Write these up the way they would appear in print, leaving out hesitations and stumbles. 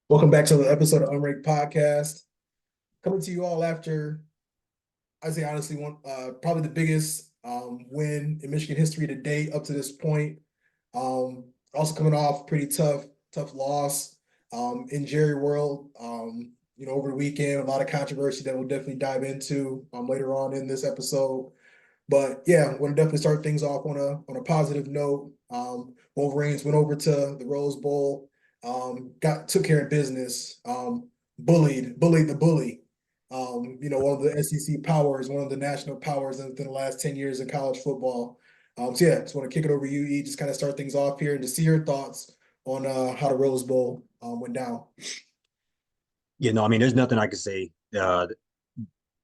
Welcome back to the episode of Unranked Podcast. Coming to you all after, I say honestly, one probably the biggest win in Michigan history to date up to this point. Also coming off pretty tough loss in Jerry World. Over the weekend, a lot of controversy that we'll definitely dive into later on in this episode. But yeah, want to definitely start things off on a positive note. Wolverines went over to the Rose Bowl, got took care of business, bullied the bully. One of the SEC powers, one of the national powers within the last 10 years in college football. So yeah, just want to kick it over to you, E, just kind of start things off here and to see your thoughts on how the Rose Bowl went down. There's nothing I could say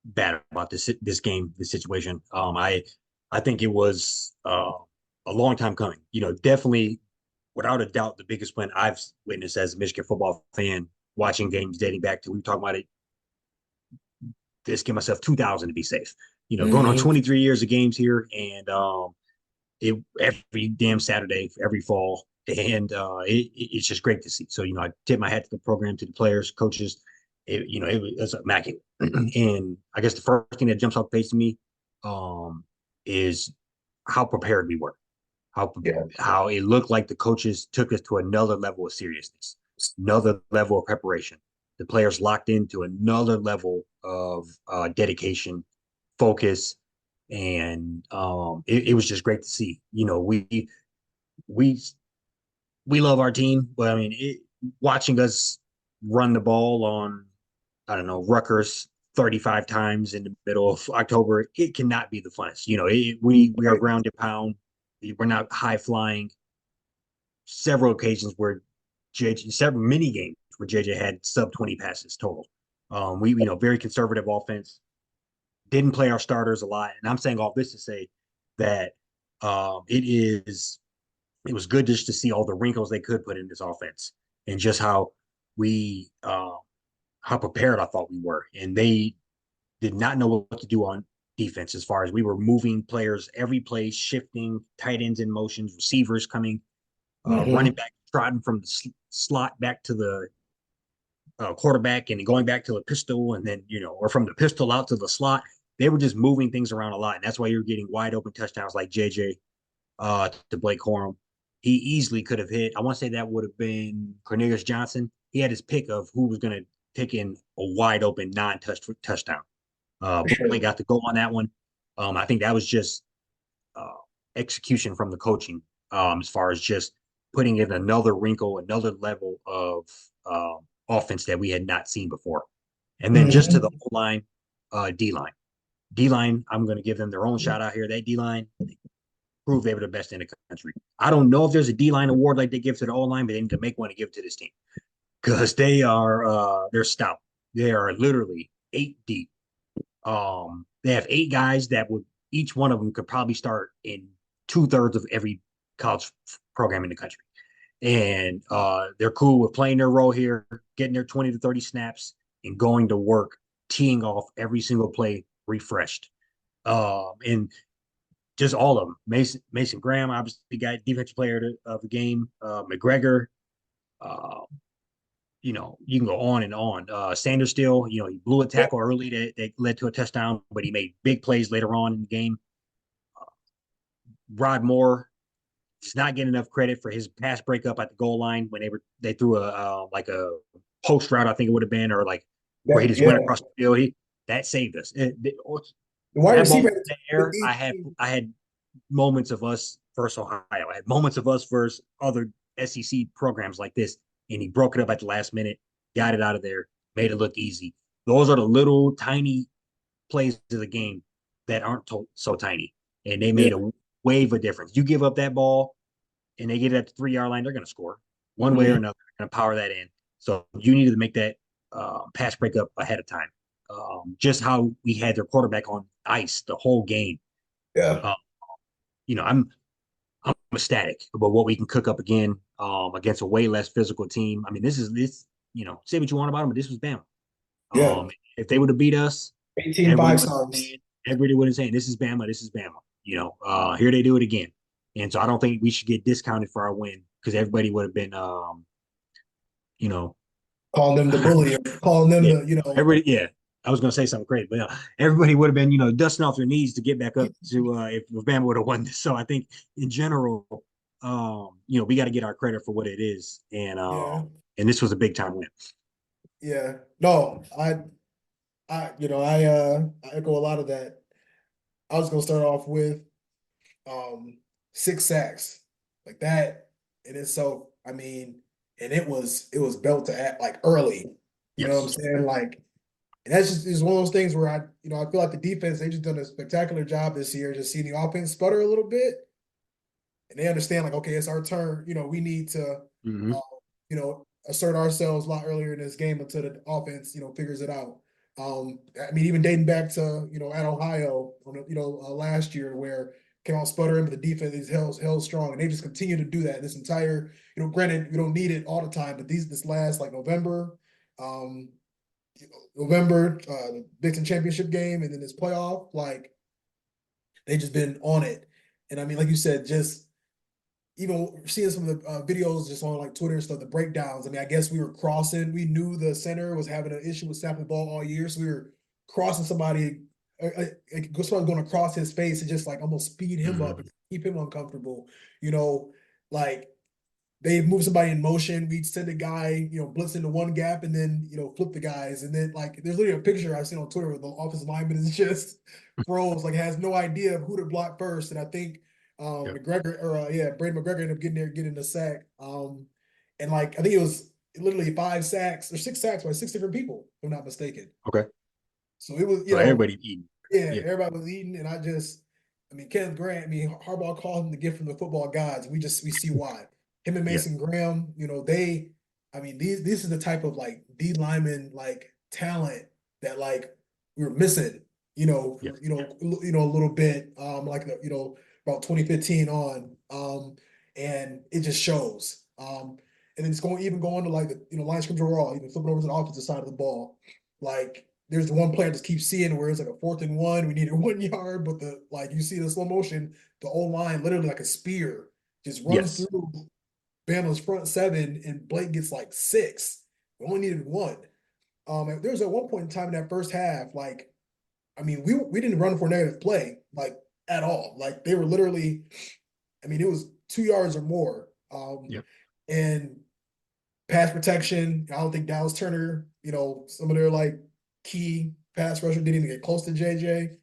bad about this game, this situation. I think it was a long time coming. Definitely, without a doubt, the biggest win I've witnessed as a Michigan football fan, watching games dating back to we were talking about it. Just give myself 2,000 to be safe. Going on Mm-hmm. 23 years of games here, and it every damn Saturday, every fall, and it's just great to see. So I tip my hat to the program, to the players, coaches. It was immaculate. And I guess the first thing that jumps off the page to me is how prepared we were, how Yeah. how it looked like the coaches took us to another level of seriousness, another level of preparation. The players locked into another level of dedication, focus, and it was just great to see. We we love our team, but watching us run the ball on, I don't know, Rutgers 35 times in the middle of October, it cannot be the funnest. We are Right. ground and pound. We're not high flying. Several occasions where several mini games where JJ had sub 20 passes total. We very conservative offense. Didn't play our starters a lot, and I'm saying all this to say that it was good just to see all the wrinkles they could put in this offense and just we how prepared I thought we were, and they did not know what to do on defense as far as we were moving players every play, shifting tight ends in motions, receivers coming, running Mm-hmm. back trotting from the slot back to the quarterback and going back to the pistol, and then or from the pistol out to the slot. They were just moving things around a lot, and that's why you're getting wide open touchdowns like JJ to Blake Corum. He easily could have hit. I want to say that would have been Cornelius Johnson. He had his pick of who was going to pick in a wide open touchdown. For Blake sure. got to go on that one. I think that was just uh, execution from the coaching, as far as just putting in another wrinkle, another level of offense that we had not seen before. And then just to the Mm-hmm. O line, D line. D line, I'm going to give them their own shout out here. That D line proved they were the best in the country. I don't know if there's a D line award like they give to the O line, but they need to make one to give to this team because they're stout. They are literally 8 deep. They have 8 guys that would each one of them could probably start in 2/3 of every college program in the country, and they're cool with playing their role here, getting their 20 to 30 snaps, and going to work, teeing off every single play refreshed. And just all of them. Mason Graham, obviously, got defensive player of the game. McGregor, uh, you can go on and on. Sanders still, he blew a Yep. tackle early that led to a touchdown, but he made big plays later on in the game. Rod Moore is not getting enough credit for his pass breakup at the goal line when they threw a like a post route, I think it would have been, or like where he That just yeah. went across the field. That saved us. The wide That ball receiver in the the air, I had moments of us versus Ohio. I had moments of us versus other SEC programs like this, and he broke it up at the last minute, got it out of there, made it look easy. Those are the little tiny plays of the game that aren't so tiny, and they yeah. made a wave of difference. You give up that ball, and they get it at the 3 yard line, they're going to score one way or Mm-hmm. another. They're going to power that in. So you needed to make that pass breakup ahead of time. Just how we had their quarterback on ice the whole game. Yeah. Uh, I'm ecstatic about what we can cook up again against a way less physical team. I mean, this. Say what you want about them, but this was Bama. Yeah. If they would have beat us, 18 everybody five would stars. saying, everybody would have saying, "This is Bama. This is Bama." Here they do it again, and so I don't think we should get discounted for our win because everybody would have been, you know, calling them the bully, or calling them Yeah, the, everybody. Yeah, I was gonna say something crazy, but everybody would have been, dusting off their knees to get back up to if Bama would have won this. So I think in general, we got to get our credit for what it is, yeah, and this was a big time win. yeah. No, I echo a lot of that. I was gonna start off with um 6 sacks like that in itself. I mean, and it was built to act like early. You know what I'm Yes. saying? Like, and that's just is one of those things where I feel like the defense, they just done a spectacular job this year, just seeing the offense sputter a little bit, and they understand like, okay, it's our turn. We need to, Hmm. uh, assert ourselves a lot earlier in this game until the offense, figures it out. I mean, even dating back to at Ohio, last year where came out sputtering, but the defense is held strong, and they just continue to do that this entire. Granted, we don't need it all the time, but this last like um, November, the Big Ten championship game, and then this playoff, like they just been on it. And I mean, like you said, just even seeing some of the videos just on like Twitter and stuff, the breakdowns. I mean, I guess we were crossing. We knew the center was having an issue with snapping the ball all year, so we were crossing somebody. Somebody going across his face and just like almost speed him up Hmm. and keep him uncomfortable. You know, like they move somebody in motion. We'd send a guy, blitz into one gap and then, flip the guys. And then like there's literally a picture I've seen on Twitter where the offensive lineman is just froze, like has no idea of who to block first. And I think Yep. McGregor or Brady McGregor ended up getting there, getting the sack. And like I think it was literally 5 sacks or 6 sacks by 6 different people, if I'm not mistaken. Okay. So it was, So everybody eating. yeah, Yeah. everybody was eating, and I mean, Kenneth Grant. I mean, Harbaugh called him the gift from the football gods. We see why. Him and Yeah. Mason Graham, I mean, this is the type of like D lineman like talent that like we were missing. Yeah. For a little bit, like about 2015 on, and it just shows. And then it's going to like the line scrimmage overall, even flipping over to the offensive side of the ball, like there's the one play I just keep seeing where it's like a 4th and 1. We needed 1 yard, but the like you see the slow motion, the old line literally like a spear just runs Yes. through Bama's front seven, and Blake gets like 6. We only needed 1. And there was at one point in time in that first half, like I mean, we didn't run for a negative play like at all. Like they were literally, I mean, it was 2 yards or more. Yep. And pass protection. I don't think Dallas Turner, some of their like key pass rusher didn't even get close to JJ.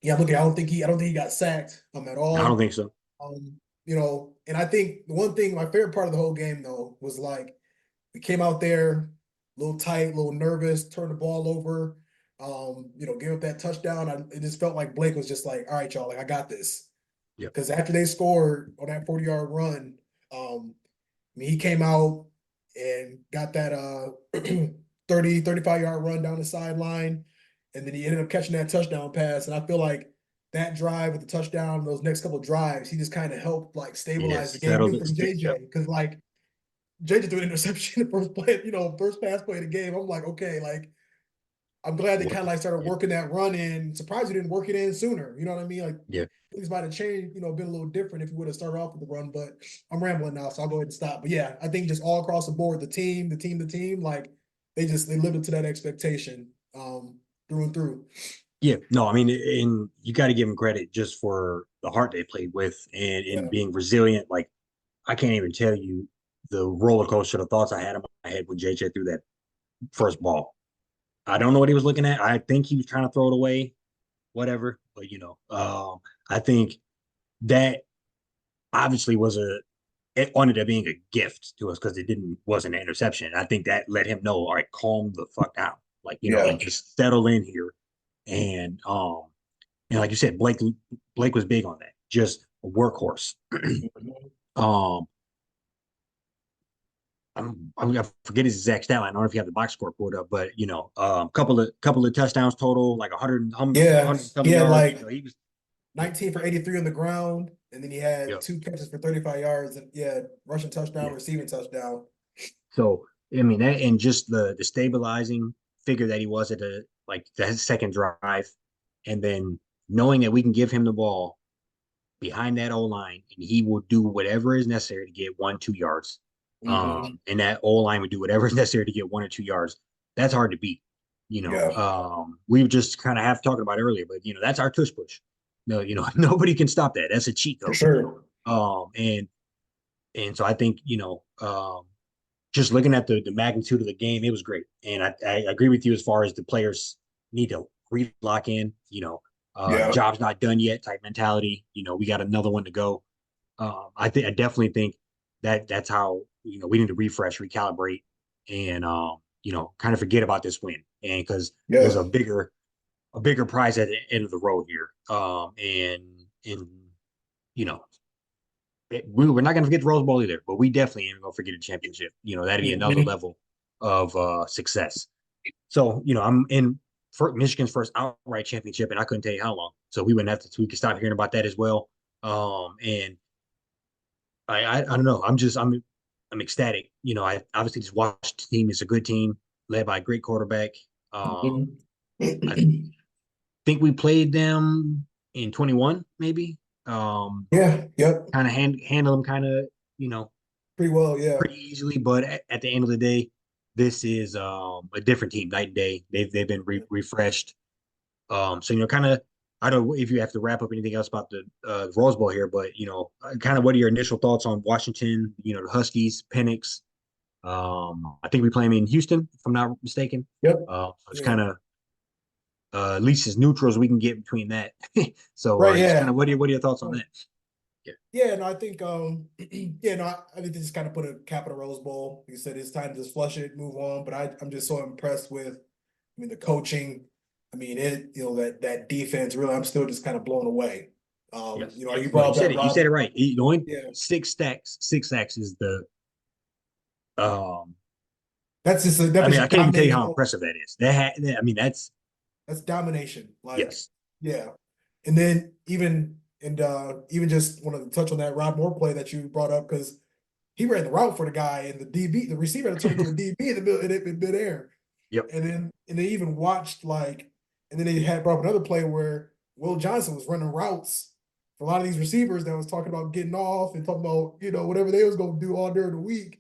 Yeah, look, I don't think he got sacked at I don't all. think so. And I think the one thing, my favorite part of the whole game though, was like we came out there a little tight, a little nervous, turned the ball over, gave up that touchdown. It just felt like Blake was just like, all right, y'all, like I got this. Yep. Because after they scored on that 40-yard run, I mean, he came out and got that 35 yard run down the sideline. And then he ended up catching that touchdown pass. And I feel like that drive with the touchdown, those next couple of drives, he just kind of helped like stabilize the Yes. game, Settled even it. from JJ. Yep. Because like JJ threw an interception the first play, first pass play of the game. I'm like, okay, like I'm glad they kind of Working. like started Yep. working that run in. Surprised he didn't work it in sooner. You know what I mean? Like Yeah. things might have changed, been a little different if he would have started off with the run. But I'm rambling now, so I'll go ahead and stop. But yeah, I think just all across the board, the team, like they lived up to that expectation through and through. Yeah, no, I mean, and you got to give them credit just for the heart they played with and Yeah, being resilient. Like, I can't even tell you the roller coaster of thoughts I had in my head when JJ threw that first ball. I don't know what he was looking at. I think he was trying to throw it away, whatever. But I think that obviously it ended up being a gift to us because it wasn't an interception. I think that let him know, all right, calm the fuck down, like yeah, like just settle in here, and like you said, Blake was big on that. Just a workhorse. um, I forget his exact stat line. I don't know if you have the box score pulled up, but couple of touchdowns total, like 100 yeah. He something had yards. like He was 19 for 83 on the ground, and then he had yeah, 2 catches for 35 yards, and yeah, rushing touchdown, yeah. receiving touchdown. So I mean that, and just the stabilizing figure that he was at the second drive, and then knowing that we can give him the ball behind that O line, and he will do whatever is necessary to get 1-2 yards. Mhm. And that O line would do whatever is necessary to get 1 or 2 yards. That's hard to beat. Yeah, We just kind of have talked about it earlier, but that's our tush push. No, nobody can stop that. That's a cheat for code. sure. And so I think just looking at the magnitude of the game, it was great. And I agree with you as far as the players need to lock in. Yeah. Job's not done yet type mentality. We got another one to go. I definitely think that's how we need to refresh, recalibrate, and kind of forget about this win, and because there's Yeah. a bigger prize at the end of the road here. And you know we're not going to forget the Rose Bowl either, but we definitely ain't going to forget the championship. That'd be another Mhm. level of success. So I'm in for Michigan's first outright championship, and I couldn't tell you how long. So we wouldn't have to. We could stop hearing about that as well. And I don't know. I'm ecstatic. I obviously just watched the team. It's a good team led by a great quarterback. Mhm. I think we played them in 21, maybe. Yeah. Yep. Kind of handle them kind of you know Pretty well. Yeah. pretty easily, but at the end of the day, this is a different team night and day. They've been refreshed. So kind of I don't know if you have to wrap up anything else about the Rose Bowl here, but kind of what are your initial thoughts on Washington? The Huskies, Penix. I think we play them in Houston, if I'm not mistaken. Yep. It's Yeah. kind of at least as neutral as we can get between that. So Right. just kind Yeah. of what are your thoughts on that? Yeah. Yeah, no, I think yeah, no, I think they just kind of put a cap in a Rose Bowl. Like you said, it's time to just flush it, move on. But I'm just so impressed with, I mean, the coaching. I mean, that defense really, I'm still just kind of blown away. Yes. You know, Yeah. you No, brought up that you said Rob. it right. Only Yeah, six sacks is the um that's I mean, I just can't even tell you dominating. how impressive that is. I mean, that's That's domination. Like, yes. yeah. And then even just wanted to touch on that Rob Moore play that you brought up because he ran the route for the guy and the DB, the receiver had to turn into a DB in the middle in midair. Yep. And they even watched and then they had brought up another play where Will Johnson was running routes for a lot of these receivers that was talking about getting off and talking about, whatever they was gonna do all during the week.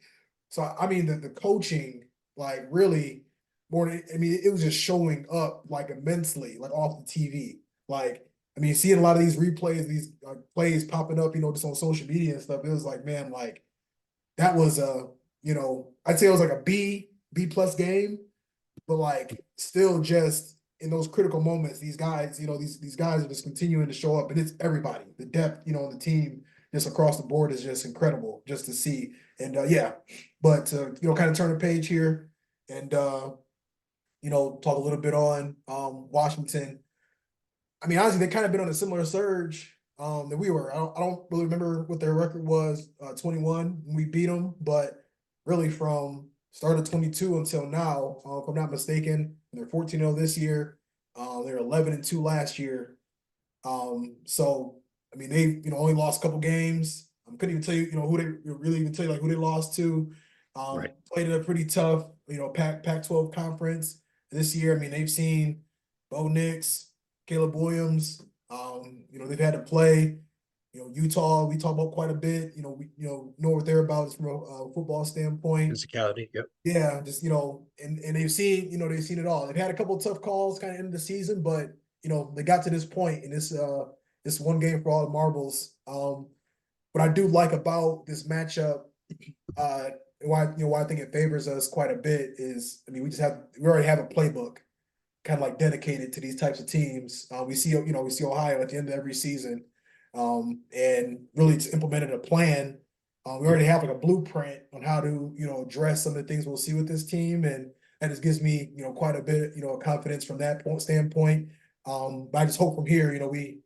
So I mean the coaching, like really more than, I mean, it was just showing up like immensely, like off the TV. Like, I mean, seeing a lot of these replays, these plays popping up, just on social media and stuff, it was like, man, like that was I'd say it was like a B plus game, but like still just in those critical moments, these guys, these guys are just continuing to show up, and it's everybody. The depth, on the team just across the board is just incredible just to see. And yeah, but kind of turn the page here and talk a little bit on Washington. I mean, honestly, they kind of been on a similar surge that we were. I don't really remember what their record was 21 when we beat them, but really from start of 22 until now, if I'm not mistaken, they're 14-0 this year. They're 11-2 last year. So I mean, they only lost a couple games. I couldn't even tell you who they really even tell you like who they lost to. Right. Played in a pretty tough Pac-12 conference this year. I mean, they've seen Bo Nix, Caleb Williams. They've had to play. Utah. We talk about quite a bit. We know what they're about from a football standpoint. Physicality. Yep. Yeah, just and they've seen it all. They've had a couple of tough calls kind of end of the season, but they got to this point in this one game for all the marbles. What I do like about this matchup, uh, why I think it favors us quite a bit is, I mean, we already have a playbook kind of like dedicated to these types of teams. We see Ohio at the end of every season, and really it's implemented a plan. We already have like a blueprint on how to address some of the things we'll see with this team, and that just gives me quite a bit of confidence from that standpoint. But I just hope from here we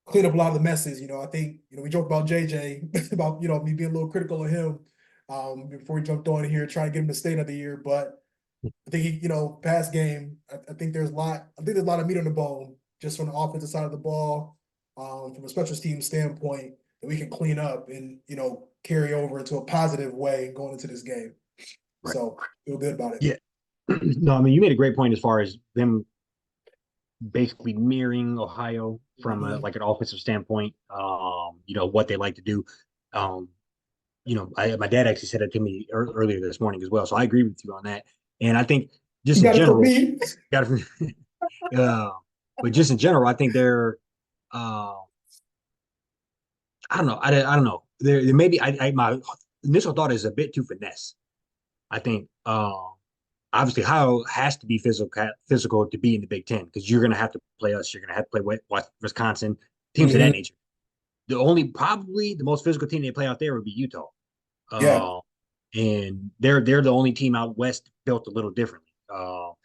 clean up a lot of the messes. I think we joked about JJ about me being a little critical of him before he jumped on here trying to get him to state of the year, but I think past game, I think there's a lot. I think there's a lot of meat on the bone just from the offensive side of the ball, from a special team standpoint that we can clean up and carry over into a positive way going into this game. Right. So feel good about it. Yeah. No, I mean, you made a great point as far as them basically mirroring Ohio from Mm-hmm. like an offensive standpoint. What they like to do. Um, my dad actually said it to me earlier this morning as well. So I agree with you on that. And I think You just in got it from general, me. got uh, but just in general, I think they're, uh, I don't know, I don't know. There maybe my initial thought is a bit too finesse. I think obviously Ohio has to be physical to be in the Big Ten because you're going to have to play us. You're going to have to play Wisconsin, teams of that Hmm. nature. Probably the most physical team they play out there would be Utah. Yeah. Uh, and they're the only team out west built a little differently.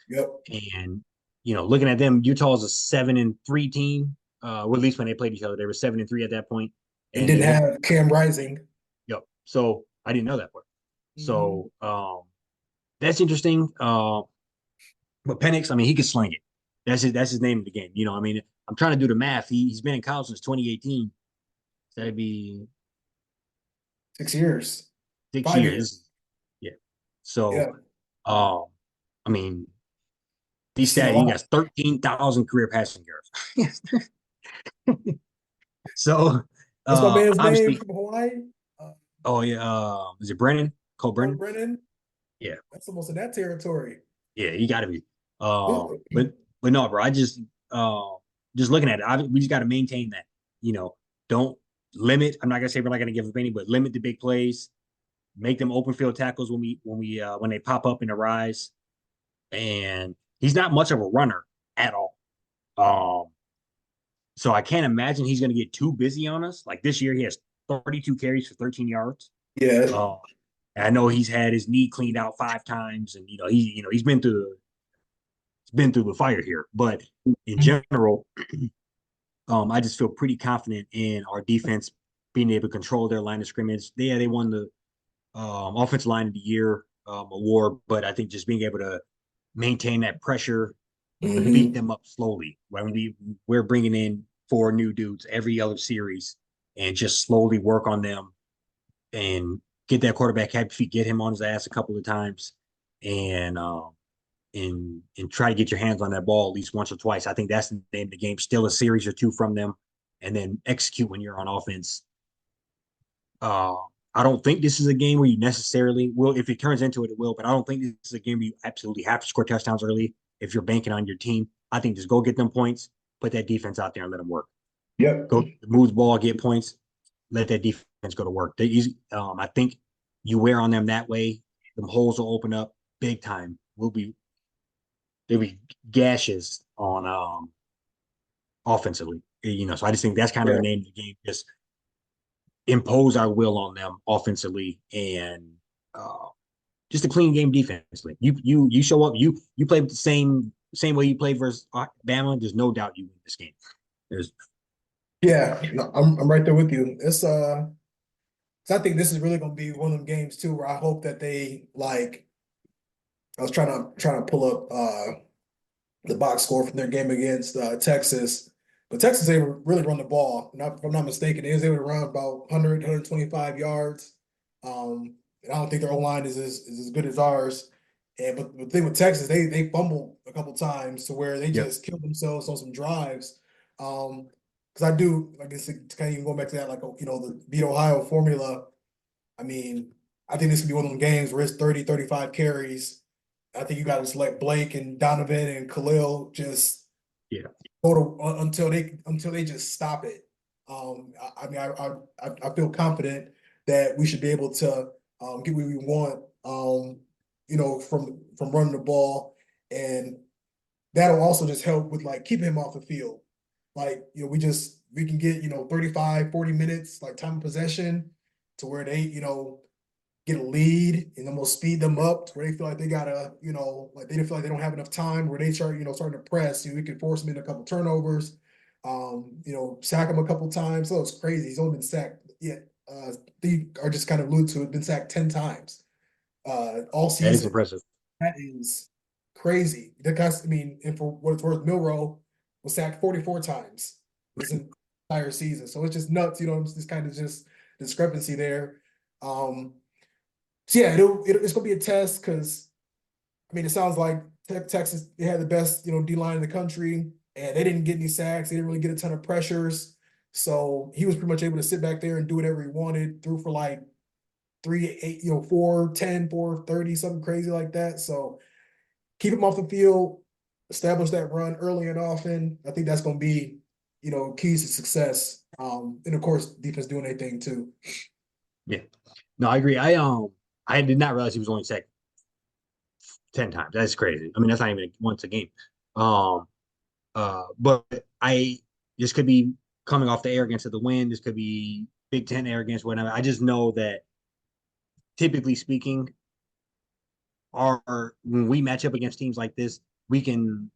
Yep. And looking at them, Utah is a 7-3 team. Or at least when they played each other, they were 7-3 at that point, And and didn't they won. have Cam Rising. Yep. So I didn't know that part. Hmm. So that's interesting. But Penix, I mean, he could sling it. That's his name of the game. I mean, I'm trying to do the math. He's been in college since 2018. So that'd be 6 years, 6 years. 5 years. This is yeah. So Yeah. um, I mean, You've these seen a stats, he lot. got 13,000 career passing yards. So What's my man's name obviously, from Hawaii? oh yeah, is it Brennan? Cole Cole Brennan? Brennan. Yeah, That's almost in that territory. yeah, he got to be. But no, bro, I just looking at it, we just got to maintain that. Don't limit. I'm not gonna say we're not gonna give up any, but limit the big plays. Make them open field tackles when they pop up in the rise. And he's not much of a runner at all. Um, so I can't imagine he's gonna get too busy on us. Like this year, he has 32 carries for 13 yards. Yeah. Uh, I know he's had his knee cleaned out 5 times, and he's been through the fire here. But in general, I just feel pretty confident in our defense being able to control their line of scrimmage. They won the offensive line of the year award, but I think just being able to maintain that pressure, beat Hmm. them up slowly. When we're bringing in 4 new dudes every other series, and just slowly work on them and get that quarterback happy feet, get him on his ass a couple of times, and try to get your hands on that ball at least once or twice. I think that's the name of the game. Still a series or two from them, and then execute when you're on offense. Uh, I don't think this is a game where you necessarily will. If it turns into it, it will. But I don't think this is a game where you absolutely have to score touchdowns early if you're banking on your team. I think just go get them points, put that defense out there and let them work. Yep. Go move the ball, get points, let that defense go to work. I think you wear on them that way, them holes will open up big time. There'll be gashes on offensively. So I just think that's kind of the Yeah. name of the game. Just impose our will on them offensively and uh, just a clean game defensively. You show up, you play with the same way you played versus Bama. There's no doubt you win this game. There's Yeah. No, I'm right there with you. So I think this is really gonna be one of them games too where I hope that they like I was trying to pull up the box score from their game against Texas. But Texas, they really run the ball. Not, if I'm not mistaken, they was able to run about 100, 125 yards. And I don't think their O-line is as good as ours. And but the thing with Texas, they fumbled a couple times to where they yep. just killed themselves on some drives. Because I do, I guess, kind of even going back to that, like the beat Ohio formula. I mean, I think this could be one of them games where it's 30, 35 carries. I think you got to just let Blake and Donovan and Khalil just Yeah. go to until they just stop it. I mean, I feel confident that we should be able to get what we want. From running the ball, and that'll also just help with like keeping him off the field. Like, we can get 35, 40 minutes like time of possession to where they get a lead and then we'll speed them up to where they feel like they gotta, like they feel like they don't have enough time where they start, starting to press. We can force them into a couple turnovers, sack him a couple times. So it's crazy. He's only been sacked. Yeah, they are just kind of alluded to it, been sacked 10 times all That is season. impressive. That is crazy. The guys, I mean, and for what it's worth, Milrow was sacked 44 times this entire season. So it's just nuts, it's this kind of just discrepancy there. Um, so yeah, it's gonna be a test because I mean it sounds like Texas they had the best D line in the country and they didn't get any sacks. They didn't really get a ton of pressures. So he was pretty much able to sit back there and do whatever he wanted. Threw for like 3-8, 4-10, 4-30, something crazy like that. So keep him off the field, establish that run early and often. I think that's going to be, keys to success. And of course, defense doing anything too. Yeah. No, I agree. I did not realize he was only sacked 10 times. That's crazy. I mean, that's not even once a game. Um, but I this could be coming off the arrogance of the win. This could be Big Ten arrogance, whatever. I just know that typically speaking, our when we match up against teams like this, we can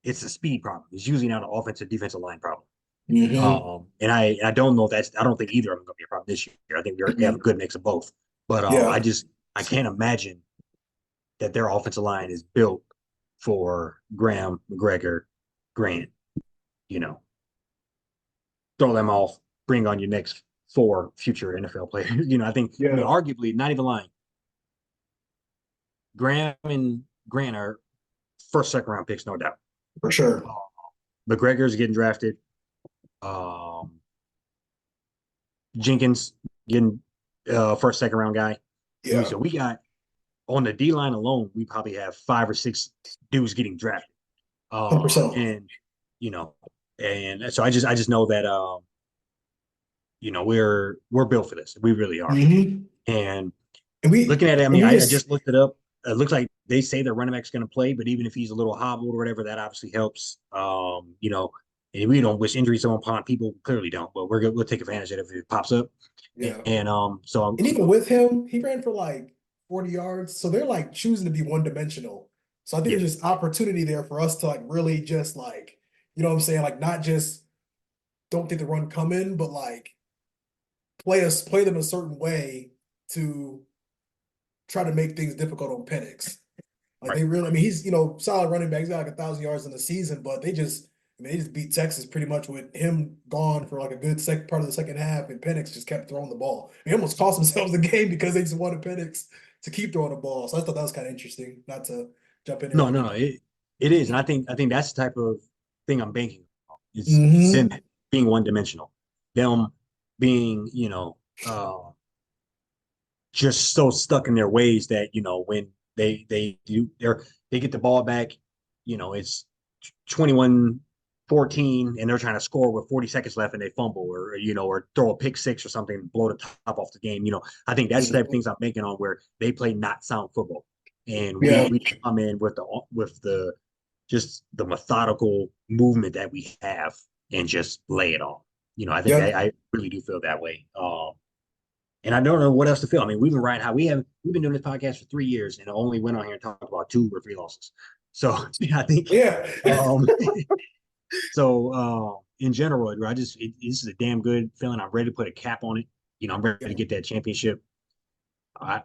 it's a speed problem. It's usually not an offensive defensive line problem. Mm-hmm. And I don't know I don't think either of them going to be a problem this year. I think we have a good mix of both. But Yeah, I can't imagine that their offensive line is built for Graham, McGregor, Grant. You know, throw them off, bring on your next four future NFL players. I mean, yeah, arguably, not even lying. Graham and Grant are first, second round picks, no doubt. for sure. Uh, McGregor's getting drafted. Um, Jenkins getting first, second round guy. Yeah, So we got on the D line alone, we probably have 5 or 6 dudes getting drafted. 100%. And you know, and so I just know that we're built for this. We really are. Mm-hmm. And And looking at it, I and mean, we I just, just looked it up. It looks like they say their running back's going to play, but even if he's a little hobbled or whatever, that obviously helps. And we don't wish injuries upon people. Clearly don't, but we'll take advantage of it if it pops up. yeah. So And even with him, he ran for like 40 yards. So they're like choosing to be one dimensional. So I think yeah, there's just opportunity there for us to like really just like, what I'm saying? Like not just don't think the run coming, but like play them a certain way to try to make things difficult on Penix. Like right. they really, I mean, he's solid running back. He's got like 1,000 yards in the season, but they just beat Texas pretty much with him gone for like a good second part of the second half, and Penix just kept throwing the ball. They almost cost themselves the game because they just wanted Penix to keep throwing the ball. So I thought that was kind of interesting. Not to jump in there No, like no, it is, and I think that's the type of thing I'm banking on. Is them mm-hmm. being one dimensional, them being just so stuck in their ways that when they get the ball back, it's 21-14 and they're trying to score with 40 seconds left and they fumble or throw a pick six or something, blow the top off the game. I think that's the type of things I'm making on where they play not sound football. And Yeah, we come in with the just the methodical movement that we have and just lay it on. I think yep. I really do feel that way. And I don't know what else to feel. I mean, we've been riding high. We've been doing this podcast for 3 years and only went on here and talked about 2 or 3 losses. So I think Yeah. um in general, this is a damn good feeling. I'm ready to put a cap on it. I'm ready to Yeah. get that championship. I'm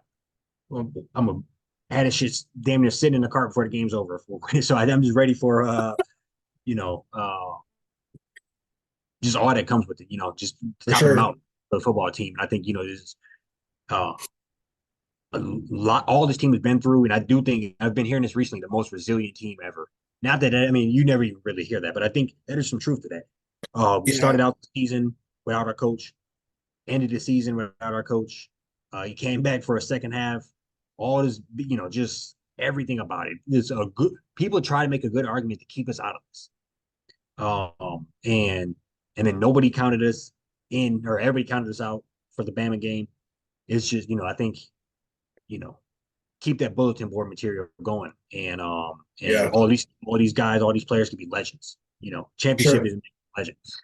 a had it shit damn near sitting in the car before the game's over. So I'm just ready for you know, just all that comes with it, just For top of the sure. mountain for the football team. And I think, this is uh a lot all this team has been through, and I do think I've been hearing this recently, the most resilient team ever. Not that I mean you never even really hear that, but I think there's some truth to that. We Yeah. started out the season without our coach, ended the season without our coach. He came back for a second half. All this, just everything about it. It's a good. People try to make a good argument to keep us out of this. And then nobody counted us in, or everybody counted us out for the Bama game. It's just, I think, you know, keep that bulletin board material going, and Yeah. all these guys, all these players could be legends. For Championship sure. is legends.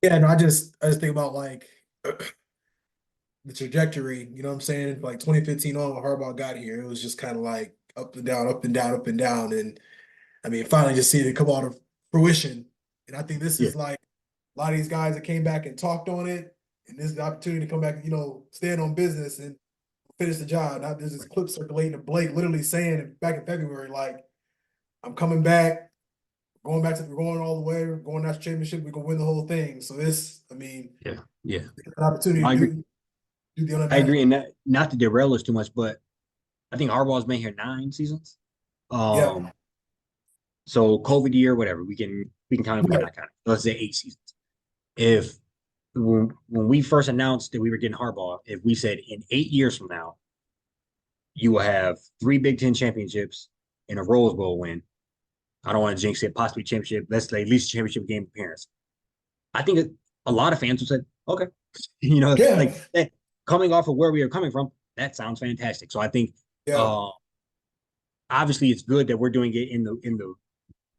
Yeah, no, I just think about like the trajectory, you know what I'm saying? Like 2015 on when Harbaugh got here, it was just kind of like up and down, up and down, up and down. And I mean, finally just seeing it come out of fruition. And I think this Yeah, is like a lot of these guys that came back and talked on it. And this is the opportunity to come back, stand on business and finish the job. Now there's this right. clip circulating of Blake literally saying back in February, like, I'm coming back, we're going all the way, we're going national championship, we're gonna win the whole thing. So I mean, Yeah, yeah. an opportunity I to agree. do the I agree, unimaginable. and not to derail us too much, but I think Harbaugh's been here 9 seasons. Yeah. So COVID year, whatever, we can count it, we can Right. not count it. Let's say 8 seasons. If when we first announced that we were getting Harbaugh, if we said in 8 years from now, you will have three Big Ten championships and a Rose Bowl win. I don't want to jinx it, possibly championship. Let's say at least championship game appearance. I think a lot of fans would say, okay, Yeah, like coming off of where we are coming from, that sounds fantastic. So I think yeah, uh, obviously it's good that we're doing it in the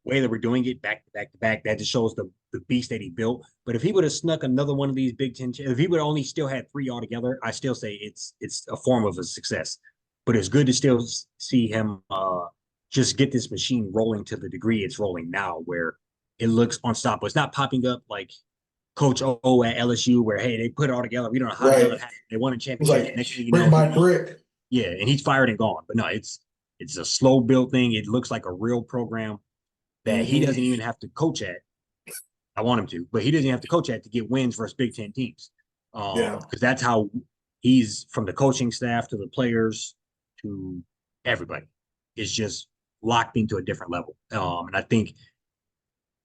way that we're doing it back to back to back. That just shows the beast that he built. But if he would have snuck another one of these Big Ten, if he would only still had three altogether, I still say it's a form of a success. But it's good to still see him just get this machine rolling to the degree it's rolling now, where it looks unstoppable. It's not popping up like Coach O at LSU, where hey, they put it all together. We don't know how the hell right. it happened. They won a It was championship. like Next thing you brick know, by brick. yeah, and he's fired and gone. But no, it's a slow build thing. It looks like a real program that he Hmm. doesn't even have to coach at. I want him to, but he doesn't have to coach at to get wins versus Big Ten teams. Yeah, Because that's how he's from the coaching staff to the players to everybody is just locked into a different level. And I think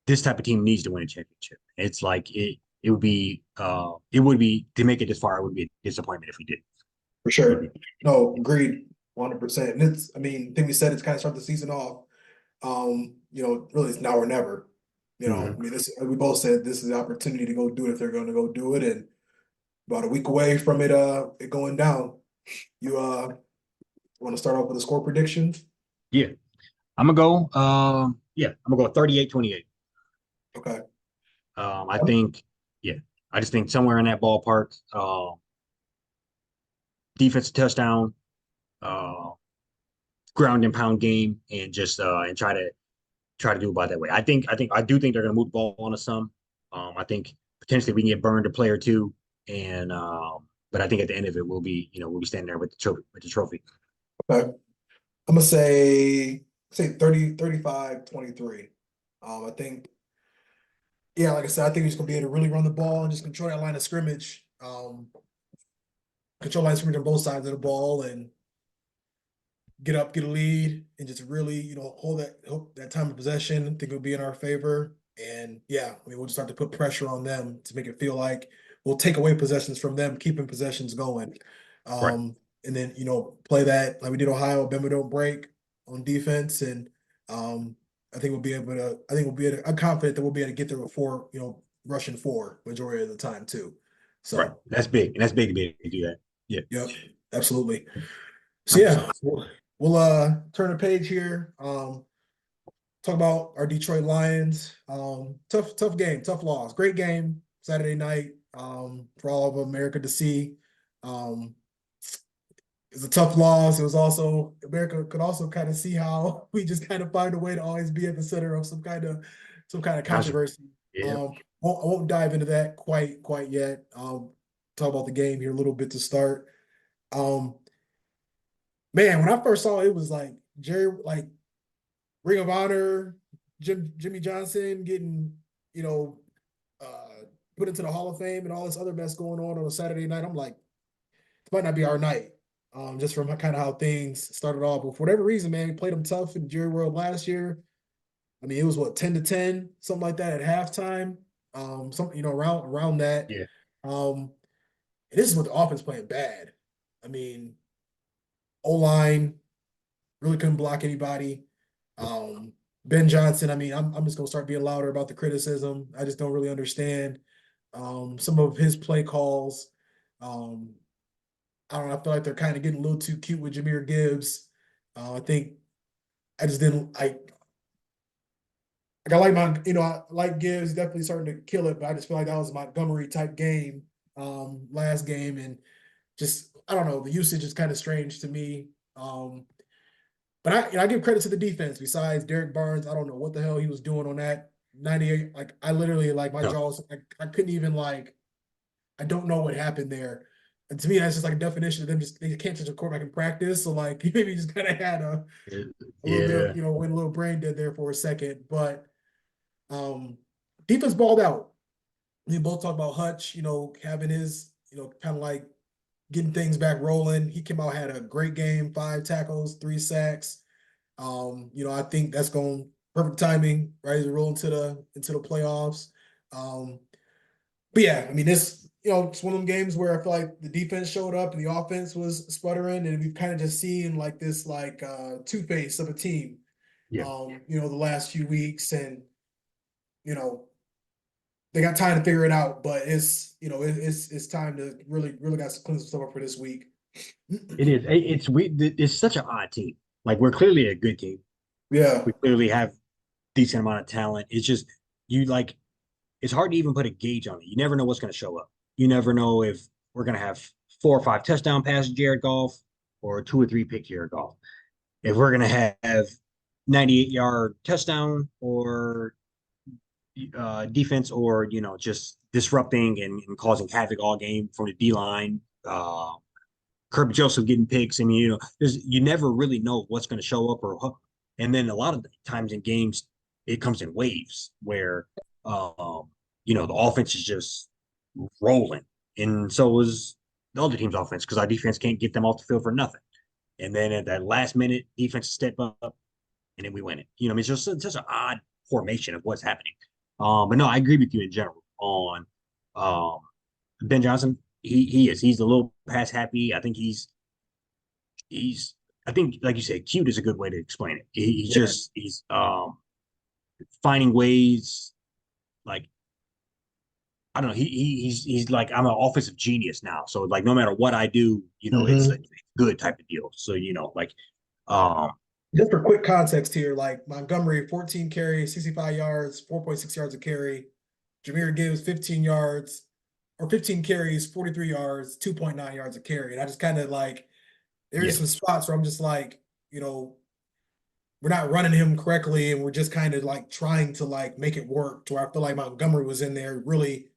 this type of team needs to win a championship. It's like it would be to make it this far. It would be a disappointment if we did. for sure. No, agreed, 100%. And I mean, I think we said it's kind of start the season off. Really it's now or never. Mm-hmm. I mean, we both said this is the opportunity to go do it if they're going to go do it, and about a week away from it going down. You want to start off with a score prediction? Yeah, I'm gonna go. Yeah, I'm gonna go 38-28. Okay. I think, yeah, I just think somewhere in that ballpark. Defensive touchdown, uh, ground and pound game, and just and try to do it by that way. I do think they're going to move the ball on to some. I think potentially we can get burned a play or two, and but I think at the end of it we'll be standing there with the trophy. Okay. I'm gonna say 30, 35, 23. I think, yeah, like I said, I think he's gonna be able to really run the ball and just control that line of scrimmage. Control line of scrimmage on both sides of the ball and get up, get a lead, and just really, hold that time of possession. I think it'll be in our favor. And yeah, I mean, we'll just have to put pressure on them to make it feel like we'll take away possessions from them, keeping possessions going. Right, And then, play that like we did Ohio, Bama don't break on defense. And I think I'm confident that we'll be able to get there with four, rushing four majority of the time too. right. So, That's big, and that's big to be able to do that. Yeah, yep, absolutely. So 100%. yeah, we'll turn the page here. Talk about our Detroit Lions. Tough game, tough loss. Great game Saturday night. For all of America to see. Um, it's a tough loss. It was also America could also kind of see how we just kind of find a way to always be at the center of some kind of Controversy. controversy. Yeah, I won't dive into that quite yet. Talk about the game here a little bit to start. Um, man, when I first saw it, it was like Ring of Honor, Jimmy Johnson getting, you know, put into the Hall of Fame and all this other mess going on a Saturday night. I'm like, it might not be our night. Just from kind of how things started off. But for whatever reason, man, we played them tough in Jerry World last year. I mean, it was what 10-10, something like that at halftime. Around that. yeah, Um, and this is what the offense playing bad. I mean, O line really couldn't block anybody. Um, Ben Johnson, I mean, I'm just gonna start being louder about the criticism. I just don't really understand some of his play calls. Um, I don't know. I feel like they're kind of getting a little too cute with Jameer Gibbs. I think I just didn't like I like I like Gibbs definitely starting to kill it, but I just feel like that was a Montgomery type game last game, and just I don't know, the usage is kind of strange to me. But I give credit to the defense. Besides Derek Barnes, I don't know what the hell he was doing on that 98. Like I literally like my no, jaws. I couldn't even I don't know what happened there. And to me, that's just like a definition of them just they can't touch a quarterback in practice. So like he maybe just kind of had a little bit of yeah, went a little brain dead there for a second. But um defense balled out. We both talked about Hutch, having his, kind of like getting things back rolling. He came out, had a great game, 5 tackles, 3 sacks. I think that's going perfect timing, right? As we roll into the playoffs. Um, But yeah, I mean, it's one of them games where I feel like the defense showed up and the offense was sputtering, and we've kind of just seen like this two-face of a team, Yeah, the last few weeks, and you know, they got time to figure it out, but it's time to really got to clean some stuff up for this week. it is. It's we. It's such an odd team. Like we're clearly a good team. Yeah. We clearly have decent amount of talent. It's just you like it's hard to even put a gauge on it. You never know what's going to show up. You never know if we're going to have 4 or 5 touchdown passes Jared Goff or 2 or 3 pick Jared Goff. If we're going to have 98-yard touchdown or defense or just disrupting and causing havoc all game from the D line. Kirby Joseph getting picks. I mean, you never really know what's going to show up and then a lot of times in games it comes in waves where the offense is just rolling, and so was the other team's offense because our defense can't get them off the field for nothing. And then at that last minute, defense step up, and then we win it. I mean, it's just such an odd formation of what's happening. But no, I agree with you in general on um, Ben Johnson. He's a little pass happy. I think he's I think like you said, cute is a good way to explain it. Yeah. He's finding ways like I don't know. He's like I'm an offensive genius now. So like no matter what I do, it's a Hmm. good type of deal. So um Just for quick context here, like Montgomery, 14 carries, 65 yards, 4.6 yards a carry. Jameer Gibbs, 15 yards or 15 carries, 43 yards, 2.9 yards a carry. And I just kind of like, there's yeah some spots where I'm just like, you know, we're not running him correctly and we're just kind of like trying to like make it work to where I feel like Montgomery was in there really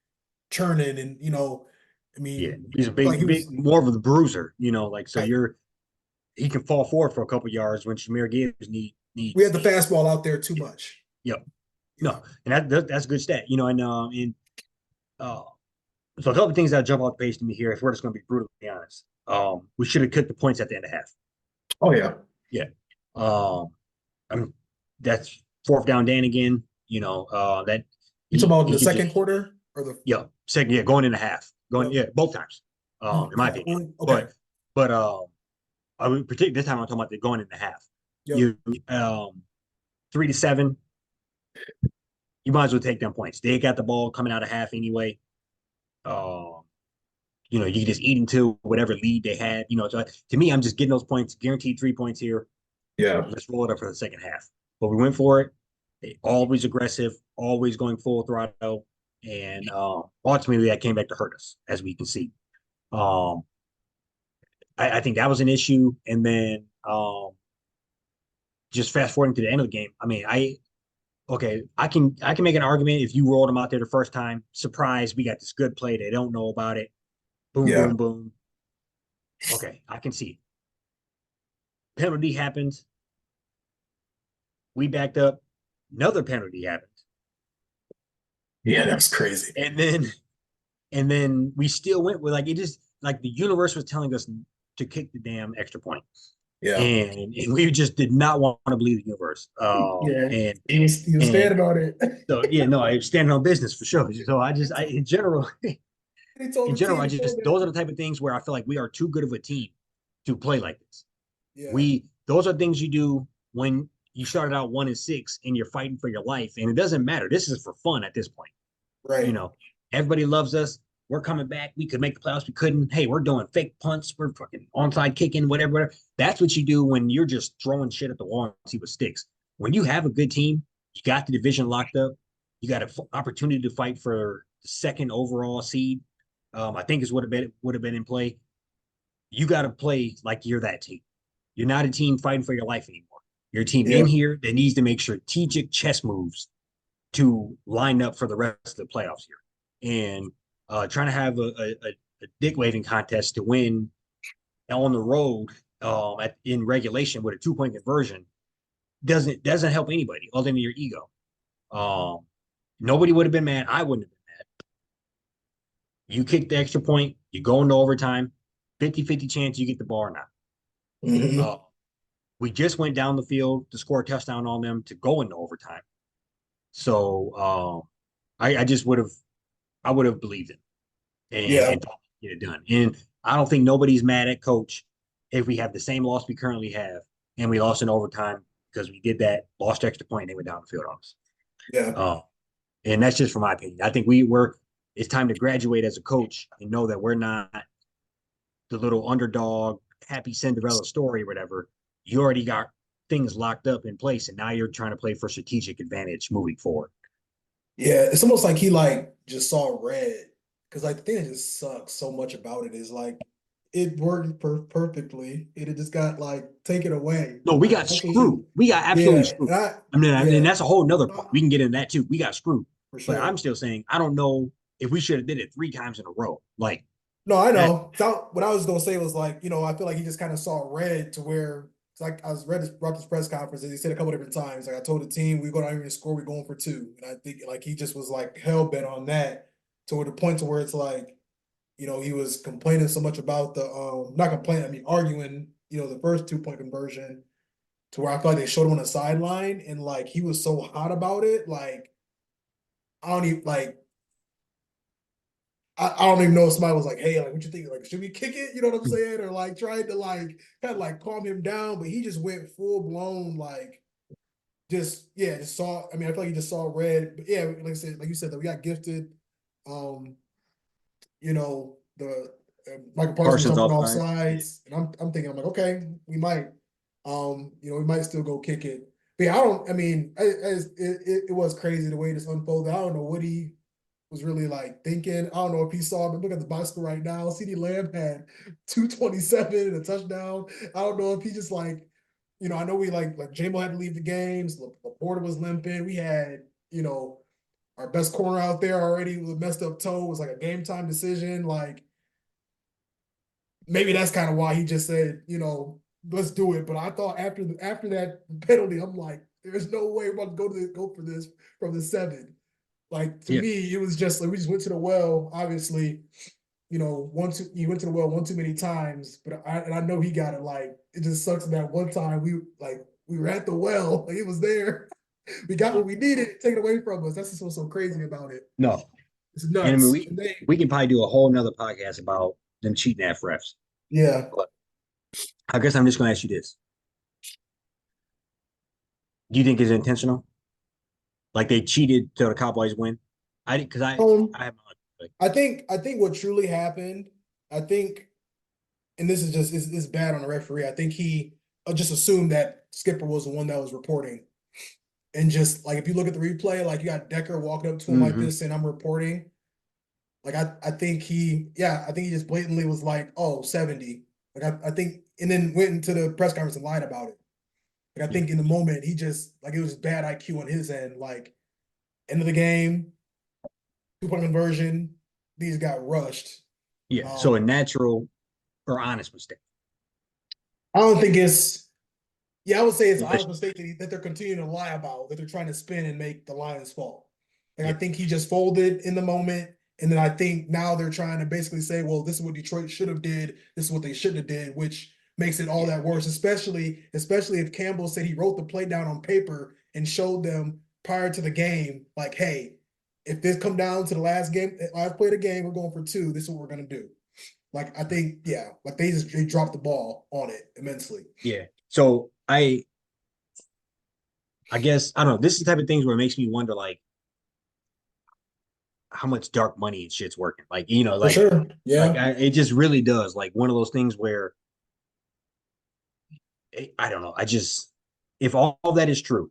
churning and, I yeah mean, he's a like he big was, more of a bruiser. Like so right. he can fall forward for a couple yards when Jameer Gibbs We had the needs. fastball out there too Yeah. much. Yep. Yeah. No, and that's a good stat. And uh, so a couple of things that jump off the page to me here, if we're just going to be brutally honest, we should have cut the points at the end of half. Oh, yeah. Yeah. Um, I mean, that's fourth down Dan again. That You talking about he the could just second quarter or the, yeah second going into half going yep. both times Oh, in my okay. opinion. Okay. But I mean particularly this time I'm talking about the going into half. Yep. You 3-7, you might as well take them points. They got the ball coming out of half anyway. Um, you just eat into whatever lead they had. So to me, I'm just getting those points, guaranteed 3 points here. Yeah. Let's roll it up for the second half. But we went for it. They always aggressive, always going full throttle, and ultimately that came back to hurt us, as we can see. Um, I think that was an issue, and then just fast forwarding to the end of the game. I mean, I can make an argument if you rolled them out there the first time. Surprise, we got this good play. They don't know about it. Boom, Yeah. boom, boom. Okay, I can see it. Penalty happens. We backed up. Another penalty happened, Yeah, that's crazy. and then we still went with like it just like the universe was telling us to kick the damn extra point, Yeah. and we just did not want to believe the universe. Yeah. And He was and standing on it. so yeah, no, I standing on business for sure. So in general, He told in the general, team I to go just those are there. the type of things where I feel like we are too good of a team to play like this. Yeah. Those are things you do when you started out 1-6 and you're fighting for your life, and it doesn't matter. This is for fun at this point. You Right. know, everybody loves us. We're coming back. We could make the playoffs. We couldn't. Hey, we're doing fake punts. We're fucking onside kicking, whatever, whatever. That's what you do when you're just throwing shit at the wall and see what sticks. When you have a good team, you got the division locked up. You got an opportunity to fight for the second overall seed. I think is would have been in play. You got to play like you're that team. You're not a team fighting for your life anymore. You're a team Yeah. in here that needs to make strategic chess moves to line up for the rest of the playoffs here. And trying to have a dick waving contest to win on the road in regulation with a 2 point conversion doesn't help anybody other than your ego. Um, Nobody would have been mad. I wouldn't have been mad. You kick the extra point, you go into overtime, 50-50 chance you get the ball or not. Hmm. Uh, we just went down the field to score a touchdown on them to go into overtime. So I just would have I would have believed him Yeah. and get it done. And I don't think nobody's mad at coach if we have the same loss we currently have and we lost in overtime because we did that, lost extra point, and they went down the field on us. Yeah. And that's just from my opinion. I think we were. It's time to graduate as a coach and know that we're not the little underdog, happy Cinderella story, or whatever. You already got things locked up in place, and now you're trying to play for strategic advantage moving forward. Yeah. It's almost like he like just saw red. Because like the thing that just sucks so much about it is like it worked perfectly. It had just got like taken away. No, we got Actually, screwed. We got absolutely yeah. screwed. And I And yeah, that's a whole nother point. We can get into that too. We got screwed. for But I'm sure. still saying I don't know if we should have did it 3 times in a row. Like No, I that. know. So what I was gonna say was like, I feel like he just kind of saw red to where it's like I was read this brought this press conference and he said a couple different times. Like I told the team we go down here and score, we're going for two. And I think like he just was like hell bent on that to the point to where it's like, he was complaining so much about the not complaining, I mean arguing, the first 2 point conversion to where I feel like they showed him on the sideline and like he was so hot about it, like I don't even like I don't even know if somebody was like, hey, like, what you think? Like, should we kick it? You know what I'm saying? Or like tried to like kind of like calm him down, but he just went full blown, like just saw. I mean, I feel like he just saw red. But yeah, like I said, like you said, that we got gifted. Um, the Michael Parsons Parsons jumping off offside. Yeah. sides, and I'm thinking, I'm like, okay, we might, we might still go kick it. But yeah, I don't. I mean, it was crazy the way this unfolded. I don't know what he was really like thinking. I don't know if he saw, but look at the box score right now. CD Lamb had 227 and a touchdown. I don't know if he just like, I know we like Jamo had to leave the games. Laporta was limping. We had, our best corner out there already with a messed up toe. It was like a game time decision. Like maybe that's kind of why he just said, let's do it. But I thought after that penalty, I'm like, there's no way we're about to go for this from the 7. Like to Yeah. me, it was just like we just went to the well. Obviously, he went to the well one too many times. But I know he got it. Like it just sucks that one time we were at the well. Like it was there. We got what we needed. Take it away from us. That's just what's so crazy about it. No. It's And I mean nuts. And we can probably do a whole nother podcast about them cheating at refs. yeah. But I guess I'm just gonna ask you this. Do you think it's intentional? Like they cheated till the Cowboys win? I because Um, I have like I think what truly happened. I think, and this is just is bad on the referee. I think he just assumed that Skipper was the one that was reporting. And just like if you look at the replay, like you got Decker walking up to him like mm-hmm. this saying, I'm reporting. Like I think I think he just blatantly was like, oh, 70. Like I think, and then went into the press conference and lied about it. Like I Yeah. think in the moment he just like it was just bad IQ on his end. Like end of the game, 2 point conversion, these got rushed. Yeah. So a Um, natural or honest mistake. I don't think it's Yeah, I would say it's an Unless, honest mistake that they're continuing to lie about, that they're trying to spin and make the Lions fall. Like I yeah. think he just folded in the moment, and then I think now they're trying to basically say, well, this is what Detroit should have did, this is what they shouldn't have did, which makes it all Yeah. that worse. Especially if Campbell said he wrote the play down on paper and showed them prior to the game, like, hey, if this come down to the last play of the game, we're going for two. This is what we're gonna do. Like I think, yeah, like they dropped the ball on it immensely. Yeah. So I guess I don't know. This is the type of things where it makes me wonder like how much dark money and shit's working. Like, For sure. Yeah. it just really does. Like one of those things where I don't know. I just if all that is true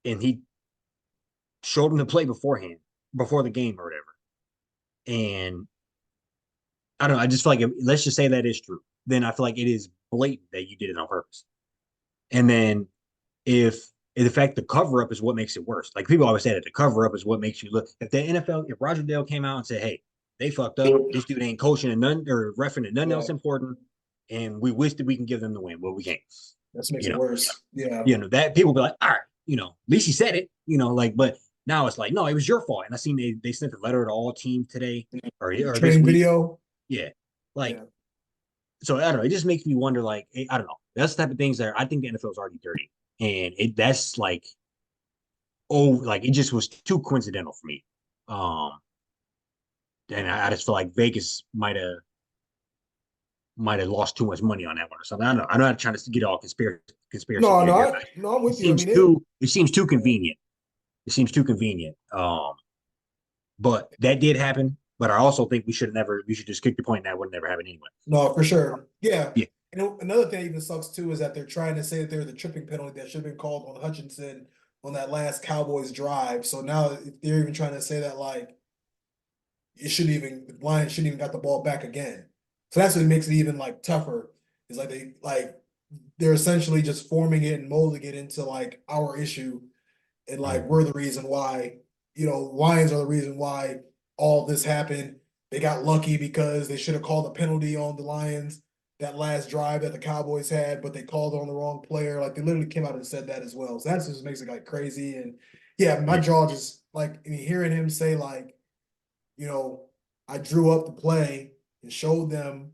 and he showed him the play beforehand, before the game or whatever, and I don't know. I just feel like let's just say that is true. Then I feel like it is blatant that you did it on purpose. And then if in fact the cover up is what makes it worse. Like people always say that the cover up is what makes you look. If the NFL, if Roger Dale came out and said, "Hey, they fucked up. This dude ain't coaching and none or refing and nothing Yeah. else important," and we wish that we can give them the win, well, we can't. That makes You it know, worse. Yeah. that people be like, "All right, at least he said it." Like, but now it's like, no, it was your fault. And I seen they sent a letter to all teams today or this Training week. video. Yeah, like Yeah. so I don't know. It just makes me wonder. Like I don't know. That's the type of things that I think the NFL is already dirty, and that's like like it just was too coincidental for me. Um, and I just feel like Vegas might have lost too much money on that one or something. I don't know. I'm not trying to get all conspiracy No, no, theory here, but no, I'm with you. I mean, it. it seems too convenient. It seems too convenient. But that did happen. But I also think we should just kick the point that would never happen anyway. No, for sure. Yeah. Yeah, And another thing that even sucks too is that they're trying to say that there's a tripping penalty that should have been called on Hutchinson on that last Cowboys drive. So now they're even trying to say that like it shouldn't even the Lions shouldn't even got the ball back again. So that's what makes it even like tougher. Is like they're essentially just forming it and molding it into like our issue and like mhm. we're the reason why, Lions are the reason why all this happened. They got lucky because they should have called a penalty on the Lions that last drive that the Cowboys had, but they called on the wrong player. Like they literally came out and said that as well. So that just makes it like crazy. And yeah, my Yeah, jaw just like hearing him say like, you know, I drew up the play and showed them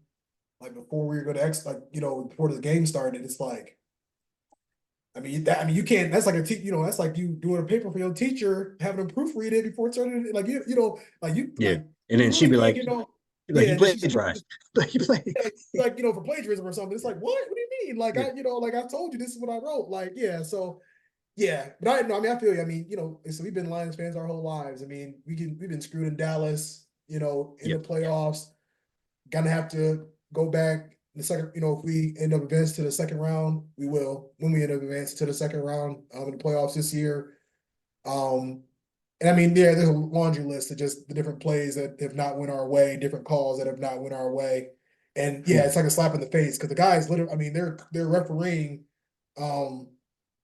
like before we were going to before the game started. It's like I mean, you can't. That's like that's like you doing a paper for your teacher, having them proofread it before turning it. Like yeah. And then you she'd really be can't like, get no. you Yeah, and then she's plagiarized. Like you play. like for plagiarism or something. It's like what? What do you mean? Like Yeah, like I told you this is what I wrote. Like yeah, so yeah, but I no, I mean I feel you. I mean so we've been Lions fans our whole lives. I mean we've been screwed in Dallas. In yeah, the playoffs, gonna have to go back in the second. If we end up advancing to the second round, we will. When we end up advancing to the second round in the playoffs this year, um, and I mean, there's a laundry list of just the different plays that have not went our way, different calls that have not went our way, and yeah, mhm. it's like a slap in the face because the guys literally. I mean, they're refereeing um,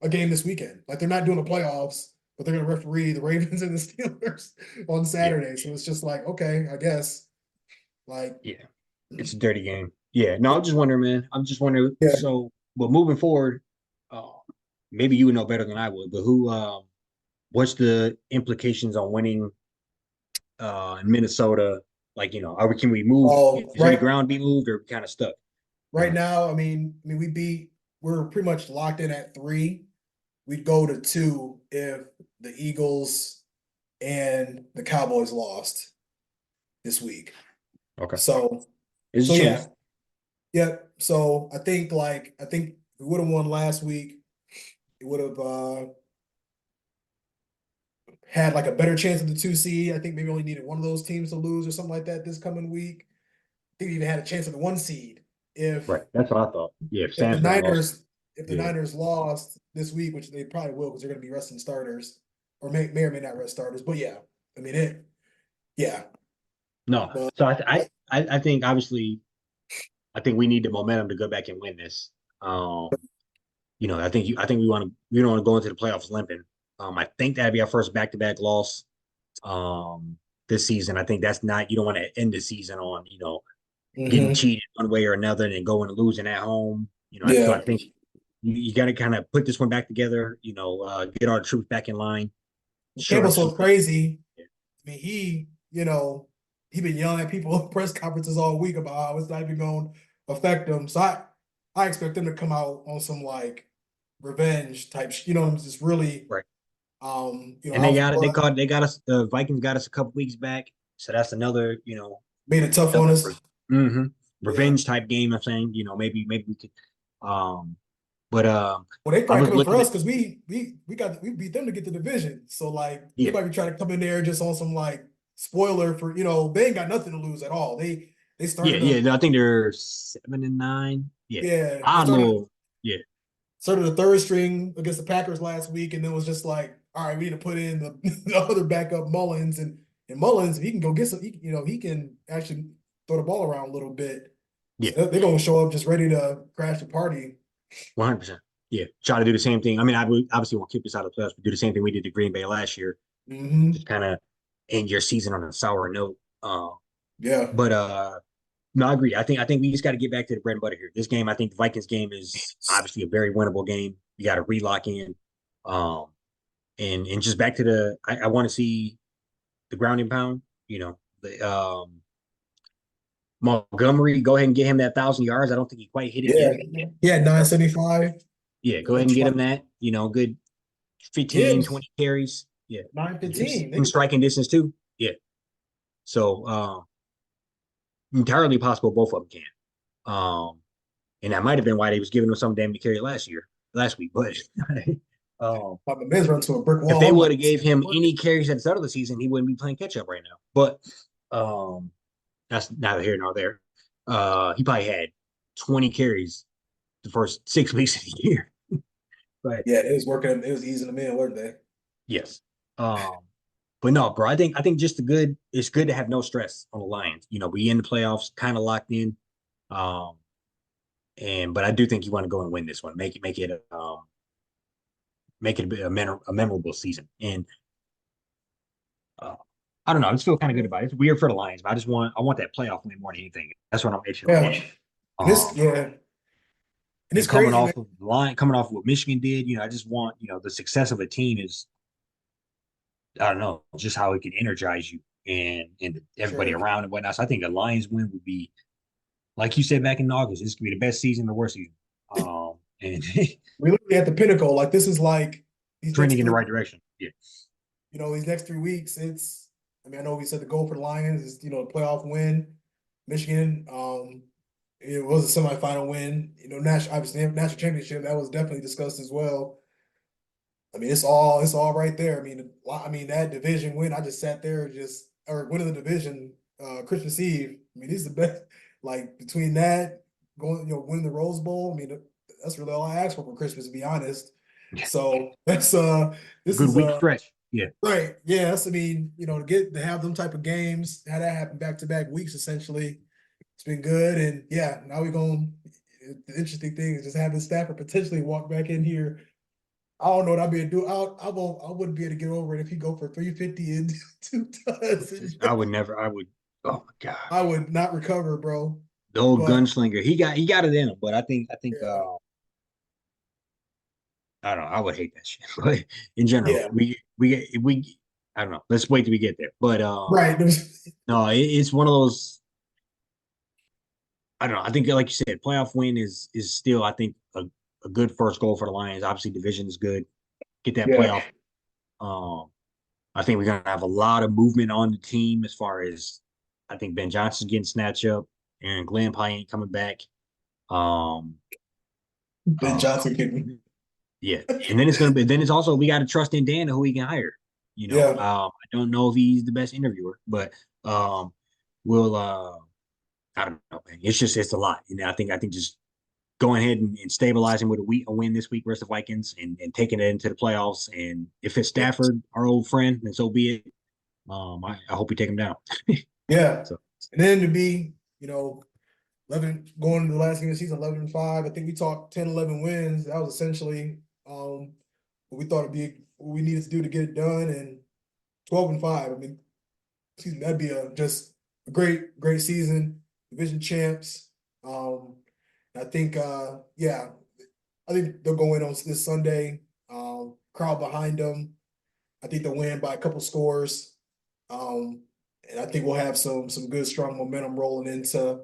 a game this weekend. Like they're not doing the playoffs, but they're going to referee the Ravens and the Steelers on Yeah, Saturday. So it's just like okay, I guess like yeah. It's a dirty game. Yeah. No, I'm just wondering, man. I'm just wondering. yeah. So, but moving forward, uh, maybe you would know better than I would. But what's the implications on winning in Minnesota? Like, can we move? Oh, Is any right. ground be moved, or are we kind of stuck? Right now, we're pretty much locked in at 3. We'd go to 2 if the Eagles and the Cowboys lost this week. Okay. So, There's a so yeah, chance. yeah. So I think we would have won last week. It would have had like a better chance of the 2 seed. I think maybe only needed one of those teams to lose or something like that this coming week. I think we even had a chance of the 1 seed Right. if That's what I thought. Yeah. If if the Sam's ground lost. Niners if the Yeah. Niners lost this week, which they probably will because they're going to be resting starters, or may or may not rest starters. But yeah, I mean it. Yeah, No. but So I think obviously I think we need the momentum to go back and win this. Um, I think we don't want to go into the playoffs limping. I think that'd be our first back to back loss this season. I think that's not you don't want to end the season on getting mhm. cheated one way or another and then going and losing at home. So I Yeah. think you got to kind of put this one back together. Get our troops back in line. Show Campbell's us so some. crazy. I mean, he been yelling at people at press conferences all week about how it's not even going to affect them. So I expect them to come out on some like revenge type, just really, Right. And out for blood. they got us. The Vikings got us a couple weeks back, so that's another Made it tough on another us. mm-hmm, Yeah. revenge type game. I'm saying maybe we could, um, but Well, they I probably was coming for looking at us because we beat them to get the division. So like they yeah might be trying to come in there just on some like spoiler for they ain't got nothing to lose at all. They started yeah. No, I think they're 7-9. Yeah, they I little yeah started the third string against the Packers last week, and then was just like, all right, we need to put in the other backup Mullins and Mullins. If he can go get some, he can actually throw the ball around a little bit. yeah So they're gonna show up just ready to crash the party. 100%. Yeah, try to do the same thing. I mean, I would obviously won't keep this out of the playoffs, but do the same thing we did to Green Bay last year. Just Hmm. kind of end your season on a sour note. Yeah. But no, I agree. I think we just got to get back to the bread and butter here. This game, I think the Vikings game is obviously a very winnable game. You got to relock in, um, and just back to I want to see the grounding pound. The Montgomery, go ahead and get him that 1,000 yards. I don't think he quite hit it Yeah. yet. Yeah, 975. Yeah, go ahead and get him that. Good Yeah, 15, 20 carries. Yeah, and he's 915. in striking distance too. Yeah. So entirely possible both of them can. And that might have been why they was giving him some damn to carry last week. But My man's run to a brick if wall. they I'm would like, have this gave ain't him working. any carries at the start of the season, he wouldn't be playing catch up right now. But that's neither here nor there. He probably had 20 carries the first 6 weeks of the year. But Yeah, it was working. It was easing them in, weren't they? yes. Um, but no, bro, I think just the good, it's good to have no stress on the Lions. We in the playoffs, kind of locked in. Um, but I do think you want to go and win this one. Make it a memorable season. And uh, I don't know, I just feel kind of good about it. It's weird for the Lions, but I want that playoff win more than anything. That's what I'm itching Yeah, for. and it's Um, yeah, and it's and coming crazy, man. off of the line, coming off of what Michigan did, I just want, the success of a team is, I don't know, just how it can energize you and everybody Sure. around and whatnot. So I think a Lions win would be, like you said back in August, this could be the best season, the worst season. And We literally at the pinnacle. Like this is like these trending next in the three, right direction. Yeah. these next 3 weeks. I mean, I know we said the goal for the Lions is a playoff win. Michigan, it was a semifinal win. National obviously national championship that was definitely discussed as well. I mean, it's all right there. I mean that division win. I just sat there or winning the division, Christmas Eve. I mean, this is the best. Like between that going, winning the Rose Bowl. I mean, that's really all I asked for Christmas, to be honest. Yeah. So that's this Good is week stretch. Yeah. right. Yes, I mean, to have them type of games, had that happen back to back weeks essentially. It's been good, and yeah, now we're going. The interesting thing is just having Stafford potentially walk back in here. I don't know what I'd be able to do. I wouldn't be able to get over it if he go for 350 and 2 touchdowns. I would never, I would, oh my God. I would not recover, bro. The old But gunslinger. He got it in him, but I think yeah, I don't know. I would hate that shit. But in general, yeah, we I don't know. Let's wait till we get there. But right. no, it's one of those. I don't know. I think like you said, playoff win is still I think a good first goal for the Lions. Obviously, division is good. Get that Yeah, playoff. Um, I think we're gonna have a lot of movement on the team as far as I think Ben Johnson's getting snatched up. Aaron Glenn probably ain't coming back. Um, Ben uh, Johnson kidding. Yeah, and then it's also we got to trust in Dan who he can hire. Yeah, I don't know if he's the best interviewer, but we'll I don't know, man. It's a lot. I think just going ahead and stabilizing with a win this week versus the Vikings and taking it into the playoffs. And if it's yeah, Stafford, our old friend, then so be it. I hope we take him down. yeah. So And then to be, 11 going into the last game of the season, 11-5. I think we talked 10, 11 wins. That was essentially what we thought it'd be, what we needed to do to get it done. And 12-5. I mean, excuse me, that'd be just a great, great season. Division champs. Um, I think, yeah, I think they'll go in on this Sunday. Crowd behind them. I think they'll win by a couple scores. Um, and I think we'll have some good strong momentum rolling into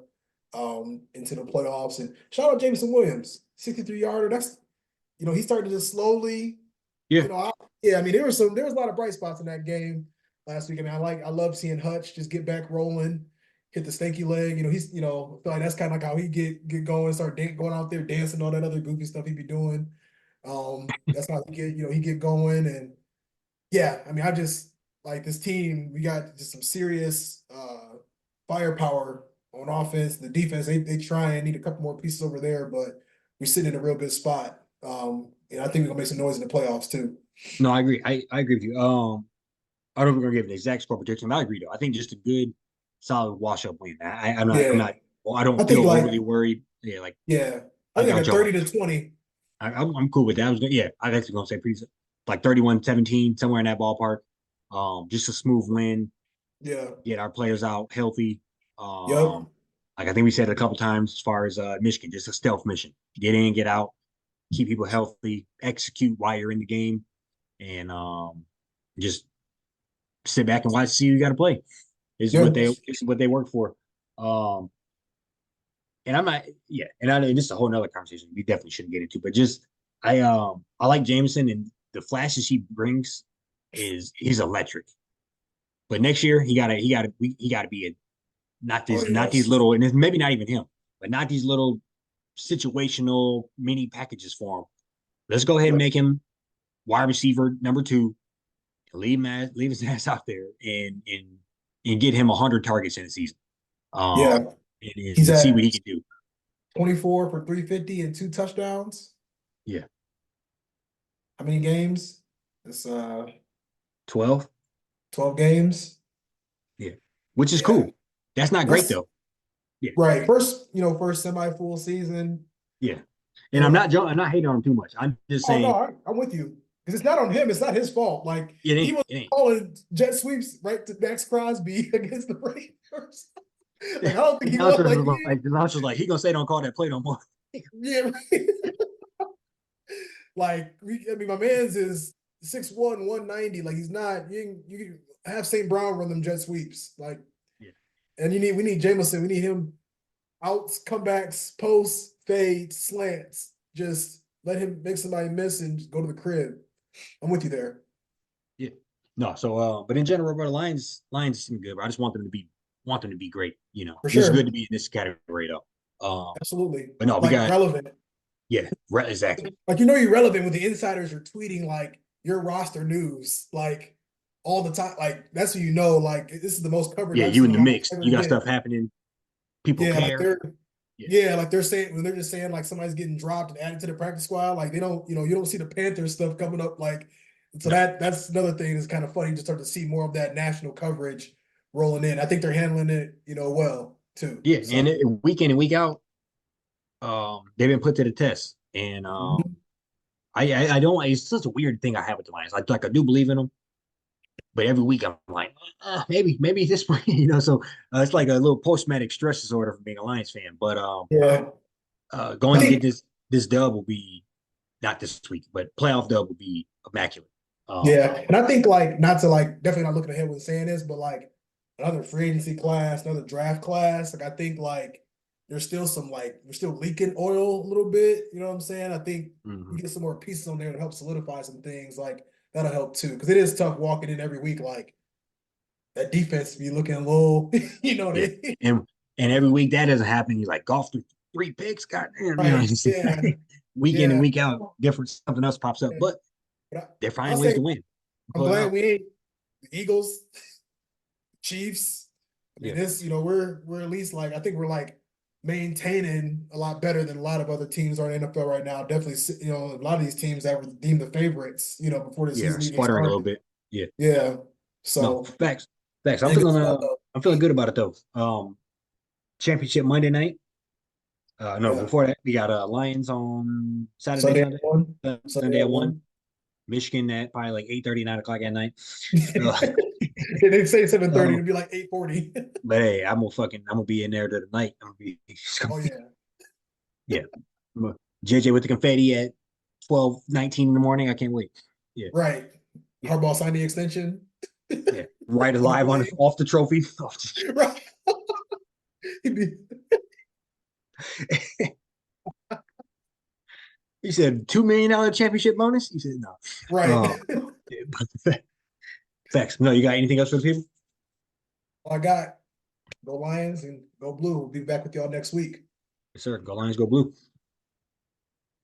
the playoffs. And shout out Jameson Williams, 63 yarder. That's he started to just slowly, yeah, you know, I, yeah, I mean there was a lot of bright spots in that game last week. I mean, I love seeing Hutch just get back rolling, hit the stanky leg. He's I feel like that's kind of like how he get going, start going out there dancing, all that other goofy stuff he be doing. That's how he get going. And yeah, I mean, I just like this team. We got just some serious firepower on offense. The defense, they try and need a couple more pieces over there, but we're sitting in a real good spot. And I think we're gonna make some noise in the playoffs too. no, I agree. I agree with you. I don't know if we're gonna give an exact score prediction, but I agree though. I think just a good, solid wash up win. I'm not. I'm Yeah, not. Well, I I don't think feel like overly worried. Yeah, like yeah, I I think got like a Joe on 30 this to 20. I'm cool with that. Yeah, I was actually gonna say pretty like 31-17, somewhere in that ballpark. Just a smooth win, Yeah, get our players out healthy. yep, Like I think we said a couple times as far as Michigan, just a stealth mission. Get in, get out, keep people healthy, execute while you're in the game, and just sit back and watch, see who you got to play. yeah, This is what they work for. Um, and I'm not, yeah, and this is a whole nother conversation we definitely shouldn't get into, but just I like Jameson and the flashes he brings is he's electric. But next year he gotta be a Oh not these yes. little, and it's maybe not even him, but not these little situational mini packages for him. Let's go ahead and Yep. make him wide receiver number two, leave his ass out there and get him 100 targets in a season. Yeah. He's And see at what he can do. 24 for 350 and 2 touchdowns. Yeah. How many games? It's 12. 12 games. Yeah. Which is Yeah. cool. That's not great That's though. Yeah. right. First semi-full season. Yeah. You And know, I'm not hating on him too much. I'm just oh no, saying I'm with you. Because it's not on him, it's not his fault. Like it he ain't. was It ain't. calling jet sweeps right to Max Crosby against the Raiders. Like I don't think The he was announcer's like, he gonna say don't call that play no more. yeah, right. Like I mean, my man's is 6'1", 190. Like he's not. You have St. Brown run them jet sweeps. Like, Yeah. and we need Jameson. We need him outs, comebacks, posts, fades, slants. Just let him make somebody miss and go to the crib. I'm with you there Yeah. No, so but in general, bro, the Lions seem good, bro. I just want them to be great. for It's good sure. to be in this category though. Absolutely. But no, we Like got relevant. yeah, exactly. Like you're relevant when the insiders are tweeting like your roster news like all the time. Like that's who you know. Like this is the most coverage Yeah, I've you in seen the on mix. ever You got event. stuff happening. People Yeah, like care. they're Yeah. yeah, like they're saying when they're just saying like somebody's getting dropped and added to the practice squad. Like they don't, you don't see the Panthers stuff coming up. Like so No. that's another thing that's kind of funny. You just start to see more of that national coverage rolling in. I think they're handling it, well too. Yeah, and So week in and week out, they've been put to the test. And mhm. I don't. It's such a weird thing I have with the Lions. I do believe in them, but every week I'm like, maybe this spring, So it's like a little post-traumatic stress disorder from being a Lions fan. But Yeah, I going to get think this dub will be not this week, but playoff dub will be immaculate. Um, yeah, and I think like not to like definitely not looking ahead when saying this, but like another free agency class, another draft class. Like I think like there's still some like we're still leaking oil a little bit. You know what I'm saying? I think we mhm. get some more pieces on there to help solidify some things. Like that'll help too, because it is tough walking in every week. Like that defense be looking a little, Yeah, they and every week that doesn't happen. He's like golf through 3 picks. God damn, right. it's Yeah, week in and yeah. week out, different something else pops up. Yeah. But But they're I'll finding ways say to win, I'm pull it glad out. we ain't the Eagles, Chiefs. I mean, Yeah, this, we're at least like I think we're like maintaining a lot better than a lot of other teams are in the NFL right now. Definitely, a lot of these teams that were deemed the favorites, before the yeah, season even sputtering a little started. bit. Yeah, Yeah. no So facts, facts. yeah, good stuff though. I'm feeling good about it though. Championship Monday night. No, Yeah. before that we got Lions on Saturday, Sunday at Sunday, one. Sunday Sunday at at 1. one. Michigan at probably like 8:30, 9 o'clock at night. Uh, They say 7:30, um, it'd be like 8:40. but hey, I'm gonna be in there tonight. I'm gonna be Oh yeah. yeah. JJ with the confetti at 12:19 in the morning. I can't wait. Yeah, Right. yeah, Harbaugh signed the extension yeah. Right on the live on plane. off the trophy. Right. He'd be He said $2 million championship bonus. He said no. right. Uh, yeah, facts. No, you got anything else for the people? All I got. Go Lions and go Blue. We'll be back with y'all next week. Yes, sir. Go Lions, go blue.